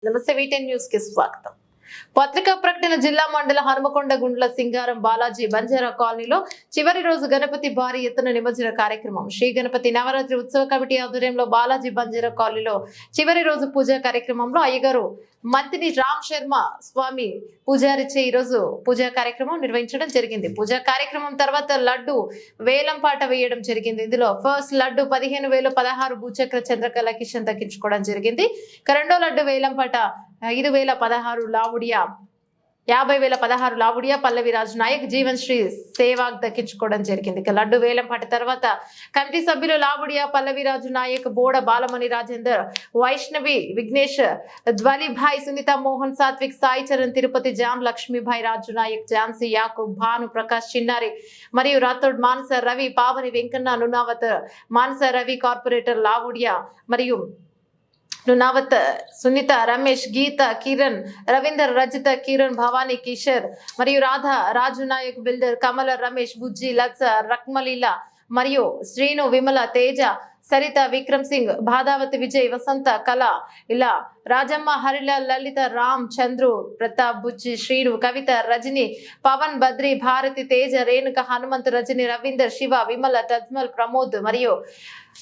నమస్తే వీటెన్ న్యూస్ కి స్వాగతం. పత్రికా ప్రకటన జిల్లా మండల హనుమకొండ గుండ్ల సింగారం బాలాజీ బంజారా కాలనీలో చివరి రోజు గణపతి భారీ ఎత్తున నిమజ్జన కార్యక్రమం. శ్రీ గణపతి నవరాత్రి ఉత్సవ కమిటీ ఆధ్వర్యంలో బాలాజీ బంజారా కాలనీలో చివరి రోజు పూజా కార్యక్రమంలో అయ్యగారు మంత్రి రామ్ శర్మ స్వామి పూజారిచే ఈ రోజు పూజా కార్యక్రమం నిర్వహించడం జరిగింది. పూజా కార్యక్రమం తర్వాత లడ్డు వేలం పాట వేయడం జరిగింది. ఇందులో ఫస్ట్ లడ్డు 15,000 16 భూచక్ర చంద్రకళ కిషన్ దక్కించుకోవడం జరిగింది. రెండో లడ్డు వేలం పాట 5,016 లావుడియా 50,016 లావుడియా పల్లవిరాజు నాయక్ జీవన్ శ్రీ సేవాగ్ దక్కించుకోవడం జరిగింది. లడ్డు వేలంపాట తర్వాత కమిటీ సభ్యులు లావుడియా పల్లవిరాజు నాయక్ బోడ బాలమణి రాజేందర్ వైష్ణవి విఘ్నేష్ ధ్వలిభాయ్ సునీత మోహన్ సాత్విక్ సాయి చరణ్ తిరుపతి జాన్ లక్ష్మీభాయ్ రాజు నాయక్ ఝాన్సీ యాకూబ్ భాను ప్రకాష్ చిన్నారి మరియు రాథోడ్ మానస రవి పావని వెంకన్న నునావత్ మానస రవి కార్పొరేటర్ లావుడియా మరియు నునావత్ సునీత రమేష్ గీత కిరణ్ రవీందర్ రజిత కిరణ్ భవానీ కిషోర్ మరియు రాధా రాజు నాయక్ బిల్డర్ కమల రమేష్ బుజ్జి లత్స రక్మలీల మరియు శ్రీను విమల తేజ సరిత విక్రమ్ సింగ్ భాదావతి విజయ్ వసంత కళ ఇలా రాజమ్మ హరిలాల్ లలిత రామ్ చంద్రు ప్రతాప్ బుజ్జి శ్రీను కవిత రజని పవన్ బద్రి భారతి తేజ రేణుక హనుమంత్ రజని రవీందర్ శివ విమల తజ్మల్ ప్రమోద్ మరియు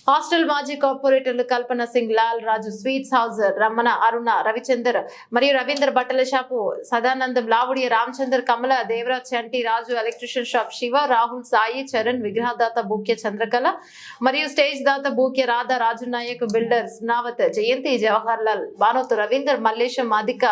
హాస్టల్ మాజీ కార్పొరేటర్లు కల్పన సింగ్ లాల్ రాజు స్వీట్స్ హౌస్ రమణ అరుణ రవిచందర్ మరియు రవీందర్ బట్టల షాపు సదానందం లావుడి రామచందర్ కమల దేవరాజ్ చంటి రాజు ఎలక్ట్రిషియన్ షాప్ శివ రాహుల్ సాయి చరణ్ విగ్రహదాత బూక్య చంద్రకళ మరియు స్టేజ్ దాత బూక్య రాధా రాజు నాయక్ బిల్డర్స్ నావత్ జయంతి జవహర్ లాల్ బానోత్ రవీందర్ మల్లేశం అధిక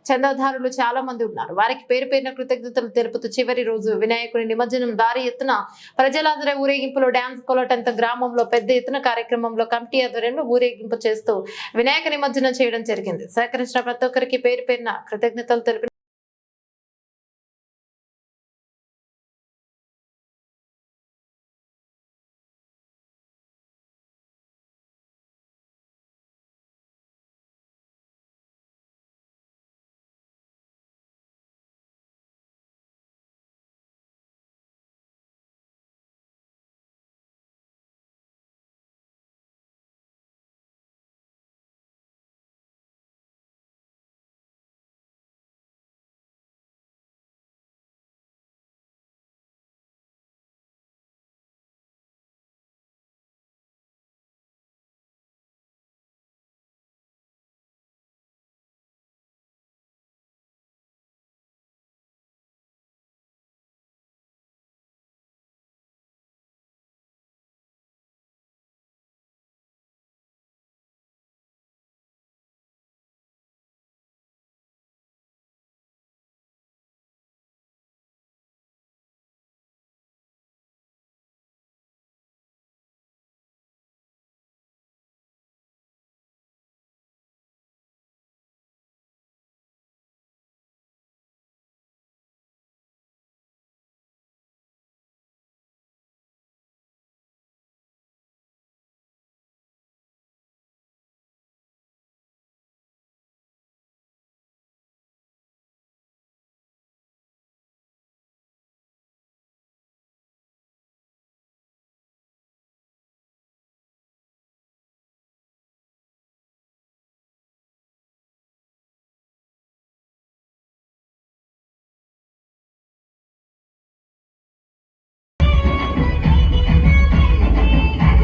చందాదారులు చాలా మంది ఉన్నారు. వారికి పేరు పేరున కృతజ్ఞతలు తెలుపుతూ చివరి రోజు వినాయకుని నిమజ్జనం దారి ఎత్తున ప్రజలాదర ఊరేగింపులో డాన్స్ కొలటంత గ్రామంలో పెద్ద ఎత్తున కార్యక్రమంలో కమిటీ ఆధ్వర్యంలో ఊరేగింపు చేస్తూ వినాయక నిమజ్జనం చేయడం జరిగింది. సహకరించిన ప్రతి ఒక్కరికి పేరు పేరున కృతజ్ఞతలు తెలిపిన